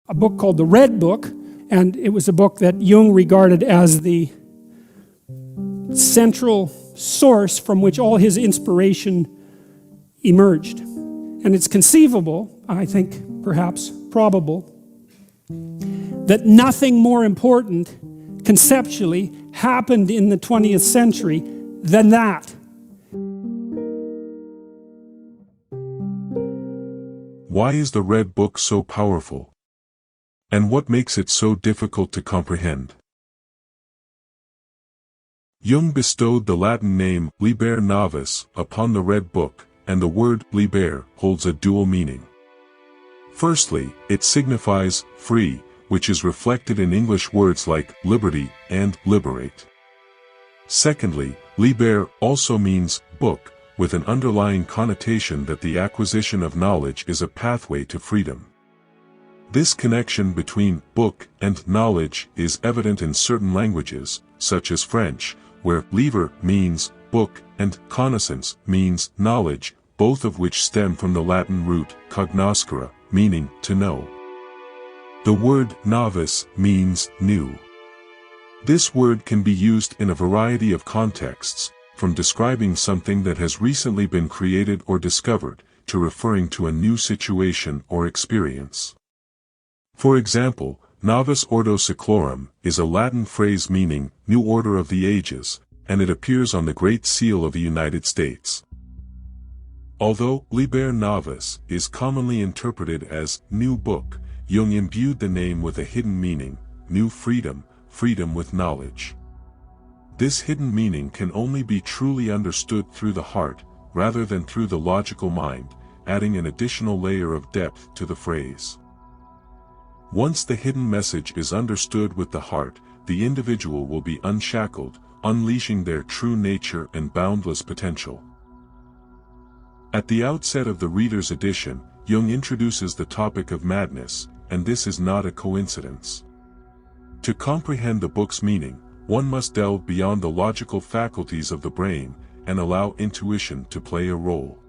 a book called The Red Book, and it was a book that Jung regarded as the central source from which all his inspiration emerged. And it's conceivable, I think perhaps probable, that nothing more important conceptually happened in the 20th century than that. Why is the Red Book so powerful? And what makes it so difficult to comprehend? Jung bestowed the Latin name Liber Novus upon the Red Book, and the word Liber holds a dual meaning. Firstly, it signifies free, which is reflected in English words like liberty and liberate. Secondly, Liber also means book, with an underlying connotation that the acquisition of knowledge is a pathway to freedom. This connection between book and knowledge is evident in certain languages, such as French, where livre means book and connaissance means knowledge, both of which stem from the Latin root cognoscere, meaning to know. The word novice means new. This word can be used in a variety of contexts, from describing something that has recently been created or discovered, to referring to a new situation or experience. For example, Novus Ordo Seclorum is a Latin phrase meaning New Order of the Ages, and it appears on the Great Seal of the United States. Although Liber Novus is commonly interpreted as New Book, Jung imbued the name with a hidden meaning, new freedom, freedom with knowledge. This hidden meaning can only be truly understood through the heart, rather than through the logical mind, adding an additional layer of depth to the phrase. Once the hidden message is understood with the heart, the individual will be unshackled, unleashing their true nature and boundless potential. At the outset of the reader's edition, Jung introduces the topic of madness, and this is not a coincidence. To comprehend the book's meaning, one must delve beyond the logical faculties of the brain, and allow intuition to play a role.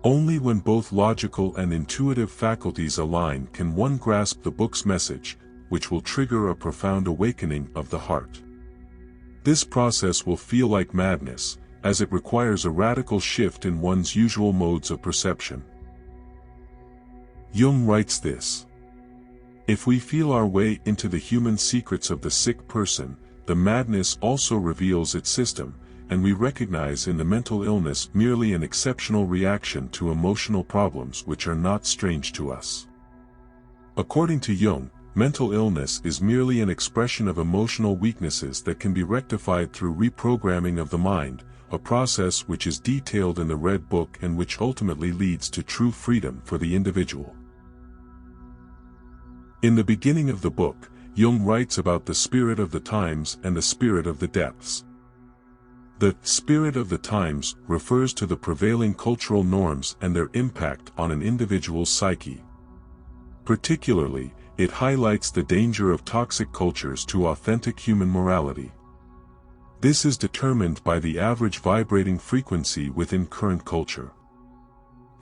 Only when both logical and intuitive faculties align can one grasp the book's message, which will trigger a profound awakening of the heart. This process will feel like madness, as it requires a radical shift in one's usual modes of perception. Jung writes this: "If we feel our way into the human secrets of the sick person, the madness also reveals its system, and we recognize in the mental illness merely an exceptional reaction to emotional problems which are not strange to us." According to Jung, mental illness is merely an expression of emotional weaknesses that can be rectified through reprogramming of the mind, a process which is detailed in the Red Book and which ultimately leads to true freedom for the individual. In the beginning of the book, Jung writes about the spirit of the times and the spirit of the depths. The spirit of the times refers to the prevailing cultural norms and their impact on an individual's psyche. Particularly, it highlights the danger of toxic cultures to authentic human morality. This is determined by the average vibrating frequency within current culture.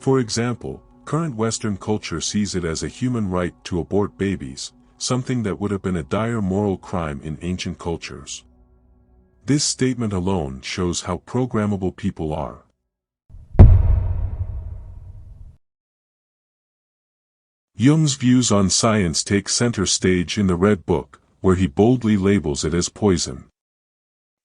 For example, current Western culture sees it as a human right to abort babies, something that would have been a dire moral crime in ancient cultures. This statement alone shows how programmable people are. Jung's views on science take center stage in the Red Book, where he boldly labels it as poison.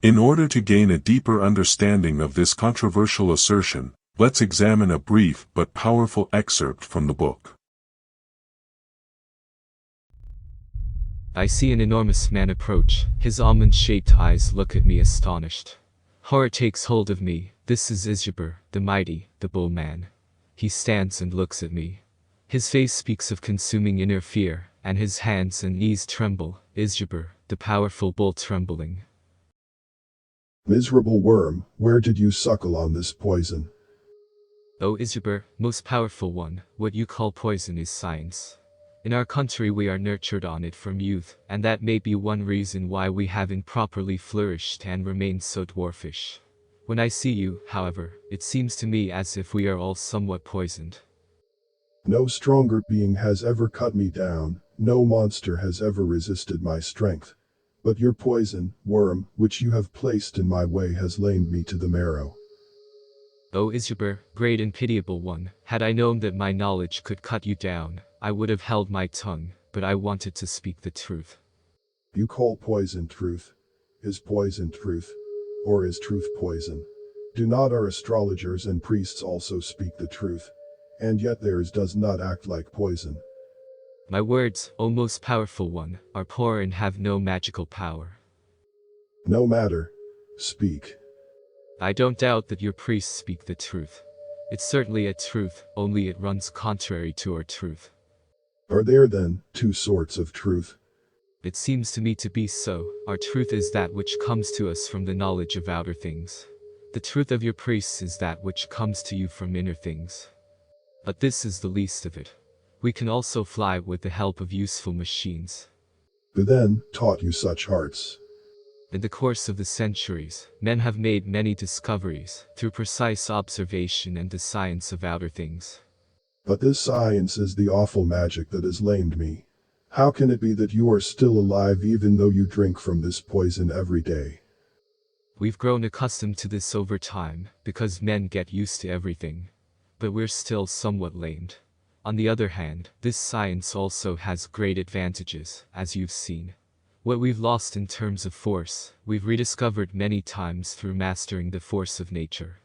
In order to gain a deeper understanding of this controversial assertion, let's examine a brief but powerful excerpt from the book. I see an enormous man approach. His almond-shaped eyes look at me astonished. Horror takes hold of me. This is Isjaber, the mighty, the bull man. He stands and looks at me. His face speaks of consuming inner fear, and his hands and knees tremble. Isjaber, the powerful bull trembling. Miserable worm, where did you suckle on this poison? O Isjaber, most powerful one, what you call poison is science. In our country we are nurtured on it from youth, and that may be one reason why we haven't properly flourished and remained so dwarfish. When I see you, however, it seems to me as if we are all somewhat poisoned. No stronger being has ever cut me down, No monster has ever resisted my strength. But your poison, worm, which you have placed in my way has lamed me to the marrow. O Isyaber, great and pitiable one, had I known that my knowledge could cut you down, I would have held my tongue, but I wanted to speak the truth. You call poison truth. Is poison truth? Or is truth poison? Do not our astrologers and priests also speak the truth? And yet theirs does not act like poison. My words, O most powerful one, are poor and have no magical power. No matter. Speak. I don't doubt that your priests speak the truth. It's certainly a truth, only it runs contrary to our truth. Are there then two sorts of truth? It seems to me to be so. Our truth is that which comes to us from the knowledge of outer things. The truth of your priests is that which comes to you from inner things. But this is the least of it. We can also fly with the help of useful machines. Who then taught you such arts? In the course of the centuries, men have made many discoveries, through precise observation and the science of outer things. But this science is the awful magic that has lamed me. How can it be that you are still alive even though you drink from this poison every day? We've grown accustomed to this over time, because men get used to everything. But we're still somewhat lamed. On the other hand, this science also has great advantages, as you've seen. What we've lost in terms of force, we've rediscovered many times through mastering the force of nature.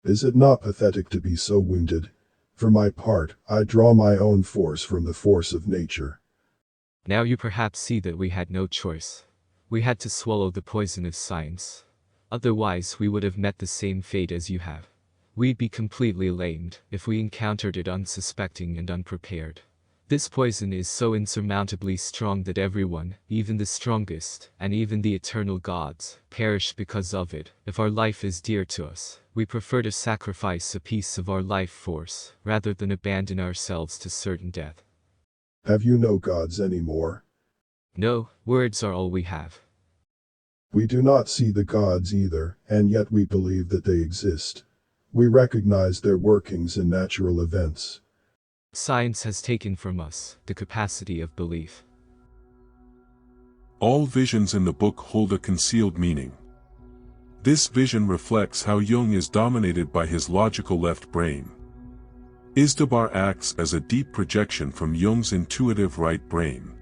Is it not pathetic to be so wounded? For my part, I draw my own force from the force of nature. Now you perhaps see that we had no choice. We had to swallow the poison of science. Otherwise we would have met the same fate as you have. We'd be completely lamed if we encountered it unsuspecting and unprepared. This poison is so insurmountably strong that everyone, even the strongest, and even the eternal gods, perish because of it. If our life is dear to us, we prefer to sacrifice a piece of our life force, rather than abandon ourselves to certain death. Have you no gods anymore? No, words are all we have. We do not see the gods either, and yet we believe that they exist. We recognize their workings in natural events. Science has taken from us the capacity of belief. All visions in the book hold a concealed meaning. This vision reflects how Jung is dominated by his logical left brain. Isdabar acts as a deep projection from Jung's intuitive right brain.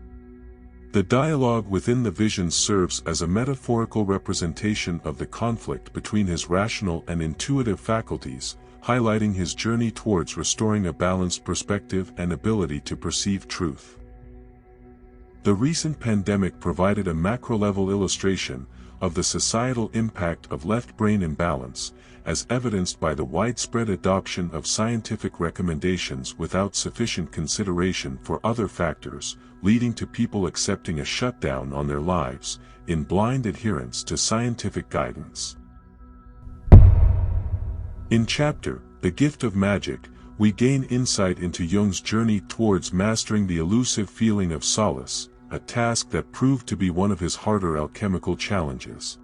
The dialogue within the vision serves as a metaphorical representation of the conflict between his rational and intuitive faculties, highlighting his journey towards restoring a balanced perspective and ability to perceive truth. The recent pandemic provided a macro-level illustration of the societal impact of left brain imbalance, as evidenced by the widespread adoption of scientific recommendations without sufficient consideration for other factors, leading to people accepting a shutdown on their lives, in blind adherence to scientific guidance. In chapter, The Gift of Magic, we gain insight into Jung's journey towards mastering the elusive feeling of solace, a task that proved to be one of his harder alchemical challenges.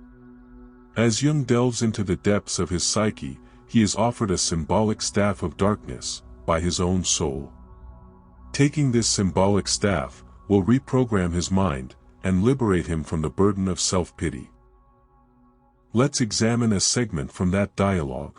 As Jung delves into the depths of his psyche, he is offered a symbolic staff of darkness, by his own soul. Taking this symbolic staff will reprogram his mind, and liberate him from the burden of self-pity. Let's examine a segment from that dialogue.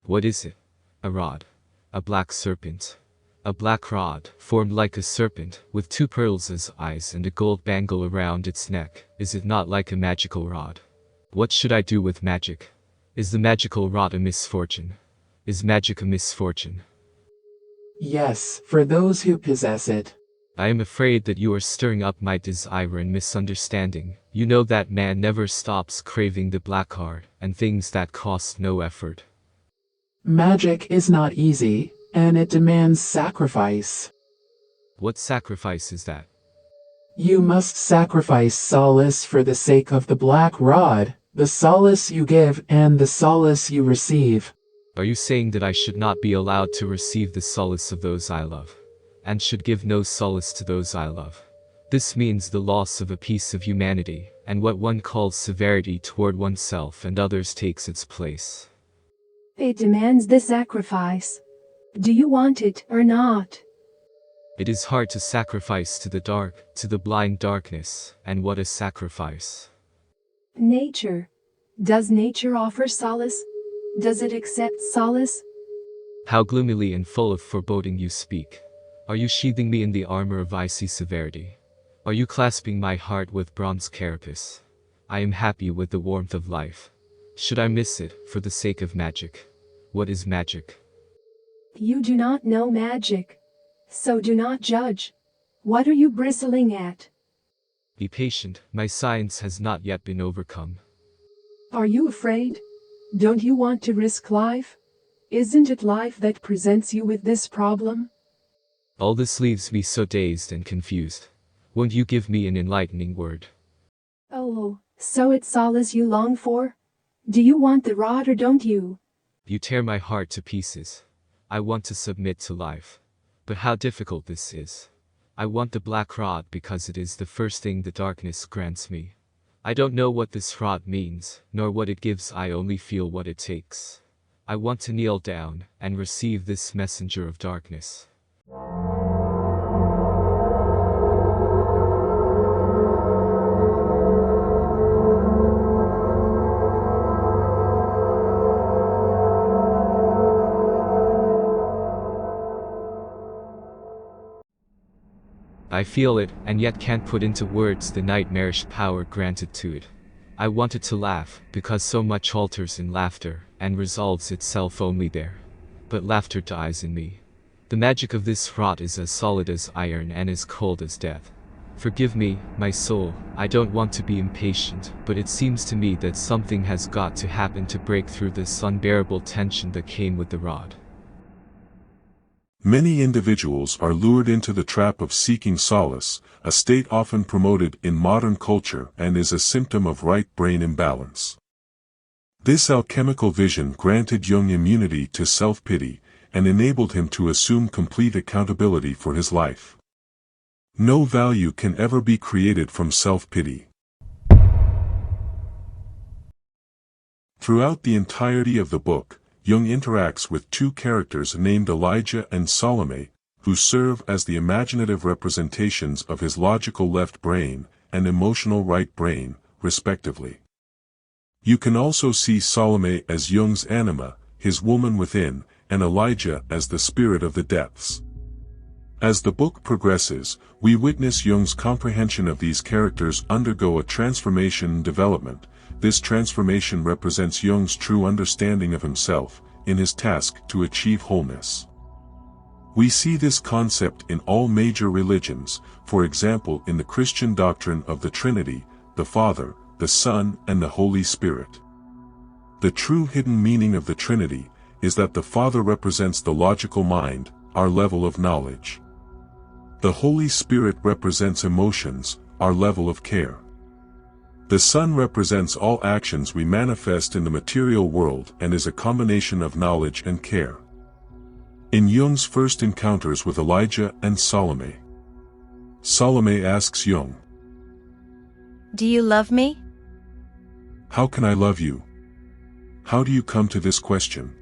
What is it? A rod. A black serpent. A black rod, formed like a serpent, with two pearls as eyes and a gold bangle around its neck. Is it not like a magical rod? What should I do with magic? Is the magical rod a misfortune? Is magic a misfortune? Yes, for those who possess it. I am afraid that you are stirring up my desire and misunderstanding. You know that man never stops craving the black art, and things that cost no effort. Magic is not easy, and it demands sacrifice. What sacrifice is that? You must sacrifice solace for the sake of the black rod, the solace you give and the solace you receive. Are you saying that I should not be allowed to receive the solace of those I love, and should give no solace to those I love? This means the loss of a piece of humanity, and what one calls severity toward oneself and others takes its place. It demands the sacrifice. Do you want it or not? It is hard to sacrifice to the dark, to the blind darkness, and what a sacrifice. Nature. Does nature offer solace? Does it accept solace? How gloomily and full of foreboding you speak. Are you sheathing me in the armor of icy severity? Are you clasping my heart with bronze carapace? I am happy with the warmth of life. Should I miss it, for the sake of magic? What is magic? You do not know magic. So do not judge. What are you bristling at? Be patient, my science has not yet been overcome. Are you afraid? Don't you want to risk life? Isn't it life that presents you with this problem? All this leaves me so dazed and confused. Won't you give me an enlightening word? Oh, so it's solace you long for? Do you want the rod or don't you? You tear my heart to pieces. I want to submit to life. But how difficult this is. I want the black rod because it is the first thing the darkness grants me. I don't know what this rod means, nor what it gives, I only feel what it takes. I want to kneel down and receive this messenger of darkness. I feel it, and yet can't put into words the nightmarish power granted to it. I wanted to laugh, because so much alters in laughter, and resolves itself only there. But laughter dies in me. The magic of this rod is as solid as iron and as cold as death. Forgive me, my soul, I don't want to be impatient, but it seems to me that something has got to happen to break through this unbearable tension that came with the rod. Many individuals are lured into the trap of seeking solace, a state often promoted in modern culture and is a symptom of right brain imbalance. This alchemical vision granted Jung immunity to self-pity and enabled him to assume complete accountability for his life. No value can ever be created from self-pity. Throughout the entirety of the book, Jung interacts with two characters named Elijah and Salome, who serve as the imaginative representations of his logical left brain and emotional right brain, respectively. You can also see Salome as Jung's Anima, his woman within, and Elijah as the spirit of the depths. As the book progresses, we witness Jung's comprehension of these characters undergo a transformation and development. This transformation represents Jung's true understanding of himself, in his task to achieve wholeness. We see this concept in all major religions, for example in the Christian doctrine of the Trinity, the Father, the Son, and the Holy Spirit. The true hidden meaning of the Trinity is that the Father represents the logical mind, our level of knowledge. The Holy Spirit represents emotions, our level of care. The Son represents all actions we manifest in the material world and is a combination of knowledge and care. In Jung's first encounters with Elijah and Salome, Salome asks Jung, "Do you love me?" "How can I love you? How do you come to this question?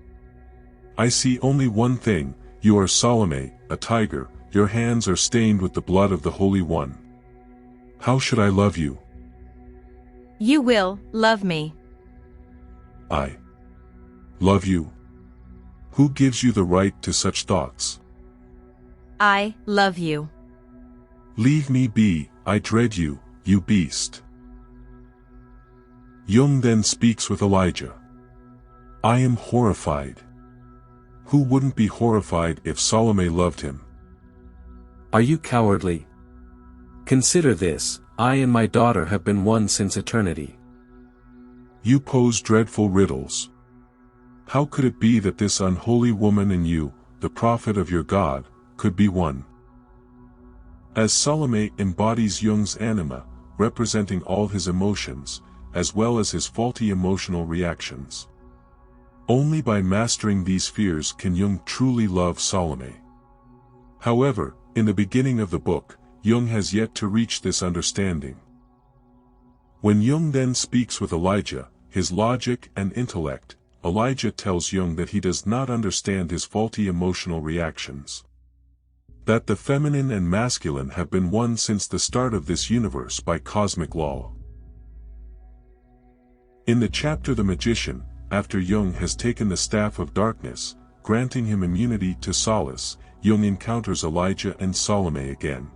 I see only one thing, you are Salome, a tiger, your hands are stained with the blood of the Holy One. How should I love you?" "You will love me." "I love you? Who gives you the right to such thoughts?" "I love you." "Leave me be, I dread you, you beast." Jung then speaks with Elijah. "I am horrified." Who wouldn't be horrified if Salome loved him? "Are you cowardly? Consider this, I and my daughter have been one since eternity." You pose dreadful riddles. How could it be that this unholy woman and you, the prophet of your God, could be one? As Salome embodies Jung's anima, representing all his emotions, as well as his faulty emotional reactions. Only by mastering these fears can Jung truly love Salome. However, in the beginning of the book, Jung has yet to reach this understanding. When Jung then speaks with Elijah, his logic and intellect, Elijah tells Jung that he does not understand his faulty emotional reactions. That the feminine and masculine have been one since the start of this universe by cosmic law. In the chapter The Magician, after Jung has taken the staff of darkness, granting him immunity to solace, Jung encounters Elijah and Salome again.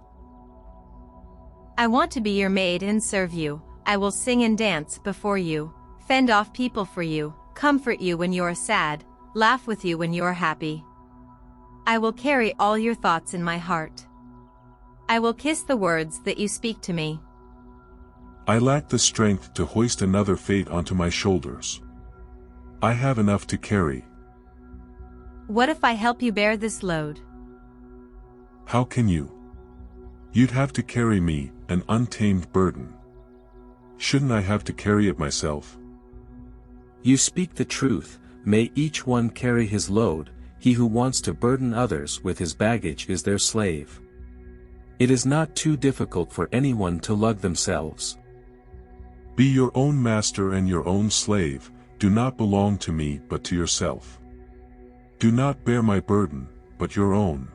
I want to be your maid and serve you. I will sing and dance before you, fend off people for you, comfort you when you are sad, laugh with you when you are happy. I will carry all your thoughts in my heart. I will kiss the words that you speak to me. I lack the strength to hoist another fate onto my shoulders. I have enough to carry. What if I help you bear this load? How can you? You'd have to carry me, an untamed burden. Shouldn't I have to carry it myself? You speak the truth, may each one carry his load, he who wants to burden others with his baggage is their slave. It is not too difficult for anyone to lug themselves. Be your own master and your own slave, do not belong to me but to yourself. Do not bear my burden, but your own.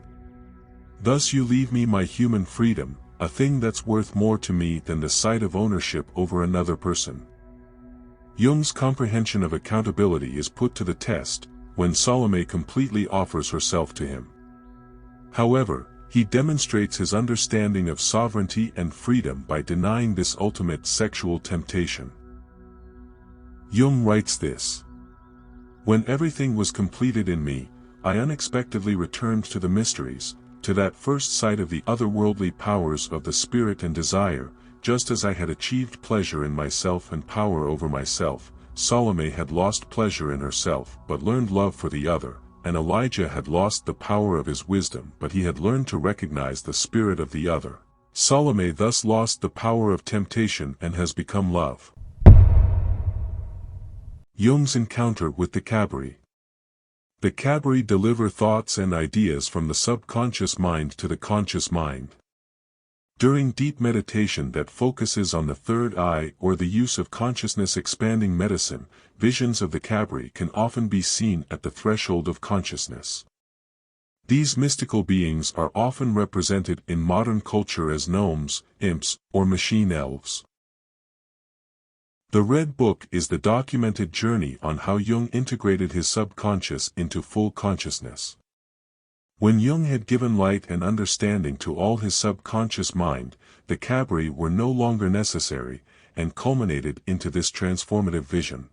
Thus you leave me my human freedom, a thing that's worth more to me than the sight of ownership over another person. Jung's comprehension of accountability is put to the test, when Salome completely offers herself to him. However, he demonstrates his understanding of sovereignty and freedom by denying this ultimate sexual temptation. Jung writes this: When everything was completed in me, I unexpectedly returned to the mysteries, to that first sight of the otherworldly powers of the spirit and desire, just as I had achieved pleasure in myself and power over myself. Salome had lost pleasure in herself but learned love for the other, and Elijah had lost the power of his wisdom but he had learned to recognize the spirit of the other. Salome thus lost the power of temptation and has become love. Jung's encounter with the Cabri. The Cabri deliver thoughts and ideas from the subconscious mind to the conscious mind. During deep meditation that focuses on the third eye or the use of consciousness-expanding medicine, visions of the Cabri can often be seen at the threshold of consciousness. These mystical beings are often represented in modern culture as gnomes, imps, or machine elves. The Red Book is the documented journey on how Jung integrated his subconscious into full consciousness. When Jung had given light and understanding to all his subconscious mind, the Cabri were no longer necessary, and culminated into this transformative vision.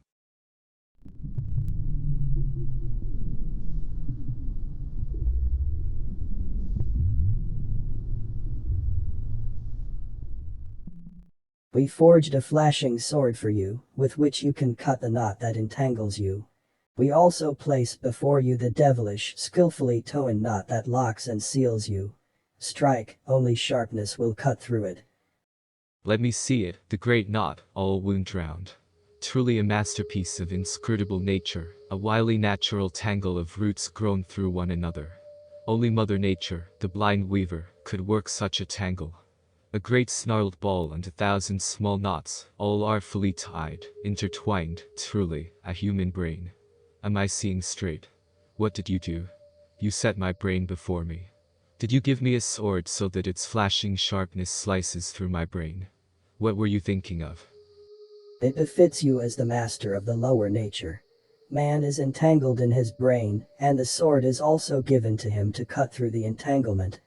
We forged a flashing sword for you, with which you can cut the knot that entangles you. We also place before you the devilish, skillfully town knot that locks and seals you. Strike, only sharpness will cut through it. Let me see it, the great knot, all wound drowned. Truly a masterpiece of inscrutable nature, a wily natural tangle of roots grown through one another. Only Mother Nature, the blind weaver, could work such a tangle. A great snarled ball and 1,000 small knots, all artfully tied, intertwined, truly, a human brain. Am I seeing straight? What did you do? You set my brain before me. Did you give me a sword so that its flashing sharpness slices through my brain? What were you thinking of? It befits you as the master of the lower nature. Man is entangled in his brain, and the sword is also given to him to cut through the entanglement.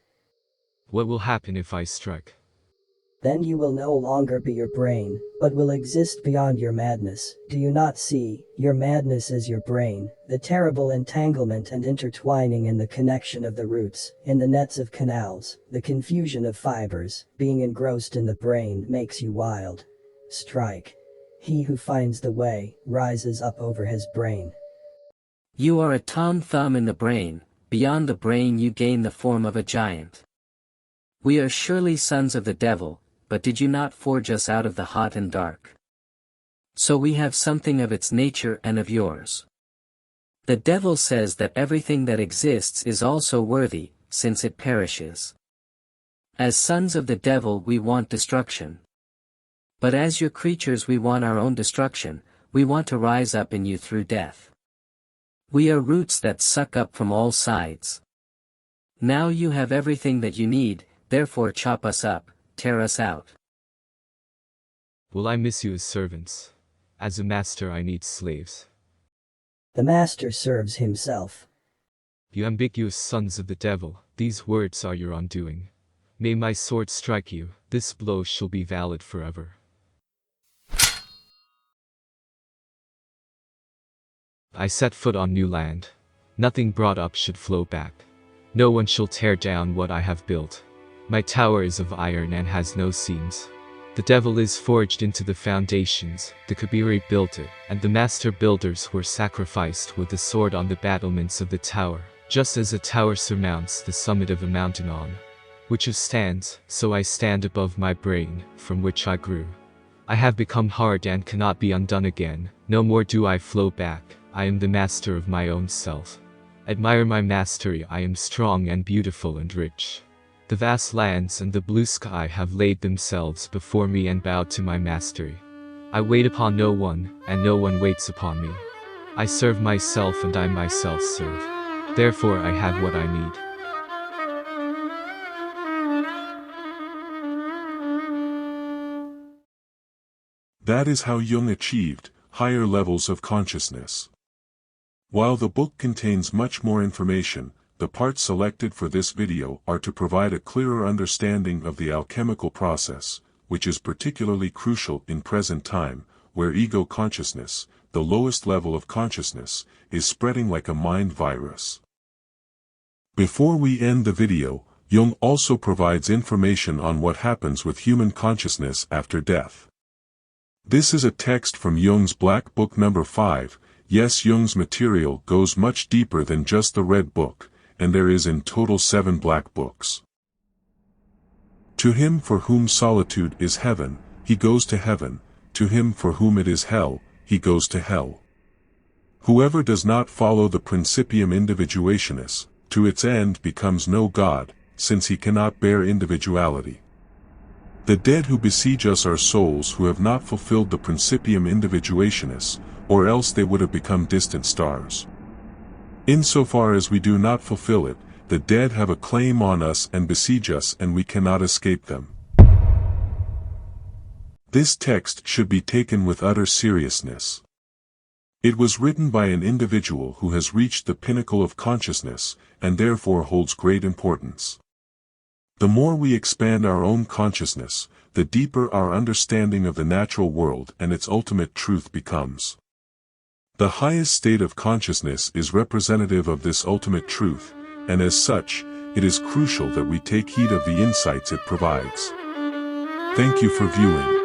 What will happen if I strike? Then you will no longer be your brain, but will exist beyond your madness. Do you not see, your madness is your brain, the terrible entanglement and intertwining in the connection of the roots, in the nets of canals, the confusion of fibers, being engrossed in the brain makes you wild. Strike. He who finds the way, rises up over his brain. You are a Tom Thumb in the brain, beyond the brain you gain the form of a giant. We are surely sons of the devil, but did you not forge us out of the hot and dark? So we have something of its nature and of yours. The devil says that everything that exists is also worthy, since it perishes. As sons of the devil we want destruction. But as your creatures we want our own destruction, we want to rise up in you through death. We are roots that suck up from all sides. Now you have everything that you need, therefore chop us up, tear us out. Will I miss you as servants? As a master I need slaves. The master serves himself. You ambiguous sons of the devil, these words are your undoing. May my sword strike you, this blow shall be valid forever. I set foot on new land. Nothing brought up should flow back. No one shall tear down what I have built. My tower is of iron and has no seams. The devil is forged into the foundations, the Kabiri built it, and the master builders were sacrificed with the sword on the battlements of the tower, just as a tower surmounts the summit of a mountain on which it stands, so I stand above my brain, from which I grew. I have become hard and cannot be undone again, no more do I flow back, I am the master of my own self. Admire my mastery, I am strong and beautiful and rich. The vast lands and the blue sky have laid themselves before me and bowed to my mastery. I wait upon no one, and no one waits upon me. I serve myself and I myself serve. Therefore I have what I need. That is how Jung achieved higher levels of consciousness. While the book contains much more information, the parts selected for this video are to provide a clearer understanding of the alchemical process, which is particularly crucial in present time, where ego consciousness, the lowest level of consciousness, is spreading like a mind virus. Before we end the video, Jung also provides information on what happens with human consciousness after death. This is a text from Jung's Black Book number 5. Yes, Jung's material goes much deeper than just the Red Book, and there is in total 7 black books. To him for whom solitude is heaven, he goes to heaven, to him for whom it is hell, he goes to hell. Whoever does not follow the principium individuationis, to its end becomes no God, since he cannot bear individuality. The dead who besiege us are souls who have not fulfilled the principium individuationis, or else they would have become distant stars. Insofar as we do not fulfill it, the dead have a claim on us and besiege us and we cannot escape them. This text should be taken with utter seriousness. It was written by an individual who has reached the pinnacle of consciousness, and therefore holds great importance. The more we expand our own consciousness, the deeper our understanding of the natural world and its ultimate truth becomes. The highest state of consciousness is representative of this ultimate truth, and as such, it is crucial that we take heed of the insights it provides. Thank you for viewing.